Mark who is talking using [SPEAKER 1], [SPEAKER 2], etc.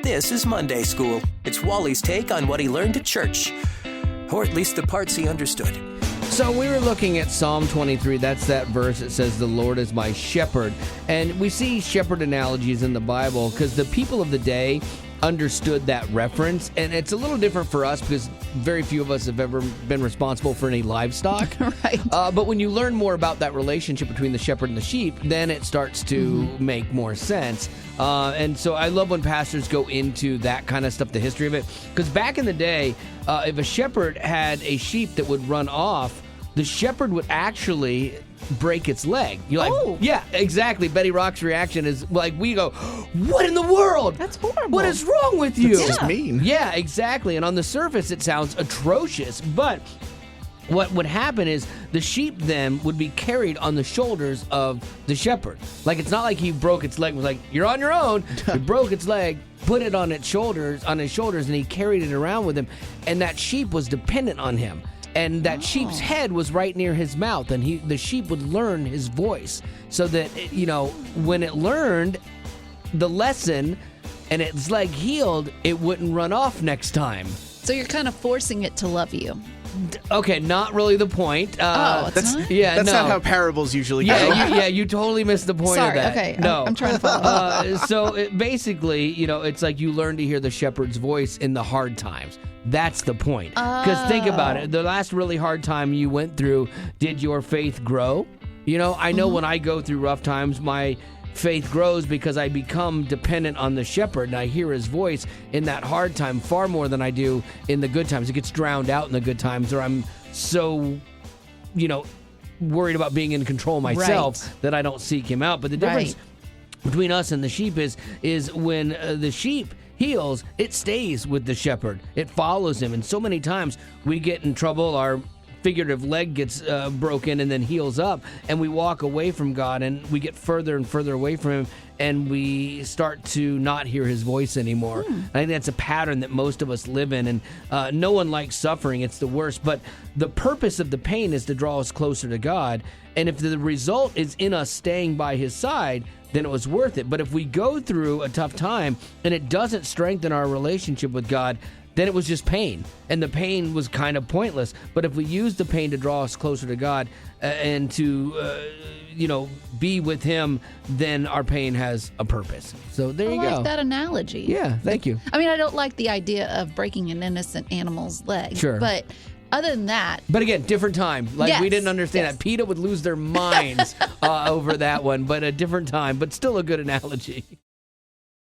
[SPEAKER 1] This is Monday School. It's Wally's take on what he learned at church. Or at least the parts he understood.
[SPEAKER 2] So we were looking at Psalm 23. That's that verse that says, "The Lord is my shepherd." And we see shepherd analogies in the Bible because the people of the day understood that reference. And it's a little different for us because very few of us have ever been responsible for any livestock.
[SPEAKER 3] Right.
[SPEAKER 2] But when you learn more about that relationship between the shepherd and the sheep, then it starts to make more sense. And so I love when pastors go into that kind of stuff, the history of it. Because back in the day, if a shepherd had a sheep that would run off, the shepherd would actually break its leg. You're like,
[SPEAKER 3] Oh.
[SPEAKER 2] yeah, exactly. Betty Rock's reaction is like, we go, what in the world?
[SPEAKER 3] That's horrible.
[SPEAKER 2] What is wrong with you?
[SPEAKER 4] That's just mean.
[SPEAKER 2] Yeah, exactly. And on the surface, it sounds atrocious. But what would happen is the sheep then would be carried on the shoulders of the shepherd. Like, it's not like he broke its leg. It was like, you're on your own. He broke its leg, put it on his shoulders, and he carried it around with him. And that sheep was dependent on him. And that sheep's head was right near his mouth, and the sheep would learn his voice so that, when it learned the lesson and its leg healed, it wouldn't run off next time.
[SPEAKER 3] So you're kind of forcing it to love you.
[SPEAKER 2] Okay, not really the point.
[SPEAKER 3] It's
[SPEAKER 4] That's
[SPEAKER 3] not?
[SPEAKER 2] Yeah,
[SPEAKER 4] that's
[SPEAKER 2] no.
[SPEAKER 4] not how parables usually go.
[SPEAKER 2] You totally missed the point
[SPEAKER 3] Sorry,
[SPEAKER 2] of that.
[SPEAKER 3] okay.
[SPEAKER 2] No.
[SPEAKER 3] I'm trying to follow.
[SPEAKER 2] So basically, it's like you learn to hear the shepherd's voice in the hard times. That's the point. Because think about it. The last really hard time you went through, did your faith grow? I know when I go through rough times, my faith grows because I become dependent on the shepherd and I hear his voice in that hard time far more than I do in the good times. It gets drowned out in the good times, or I'm so, worried about being in control myself that I don't seek him out. But the difference between us and the sheep is when the sheep heals, it stays with the shepherd. It follows him. And so many times we get in trouble, our figurative leg gets broken and then heals up, and we walk away from God and we get further and further away from him, and we start to not hear his voice anymore. I think that's a pattern that most of us live in, and no one likes suffering. It's the worst. But the purpose of the pain is to draw us closer to God, and if the result is in us staying by his side, then it was worth it. But if we go through a tough time and it doesn't strengthen our relationship with God, then it was just pain, and the pain was kind of pointless. But if we use the pain to draw us closer to God and to, be with him, then our pain has a purpose. So there you
[SPEAKER 3] I
[SPEAKER 2] go.
[SPEAKER 3] like that analogy.
[SPEAKER 2] Yeah, thank you.
[SPEAKER 3] I mean, I don't like the idea of breaking an innocent animal's leg.
[SPEAKER 2] Sure.
[SPEAKER 3] But other than that,
[SPEAKER 2] But again, different time. Like, we
[SPEAKER 3] Yes,
[SPEAKER 2] didn't understand
[SPEAKER 3] yes.
[SPEAKER 2] that. PETA would lose their minds over that one, but a different time, but still a good analogy.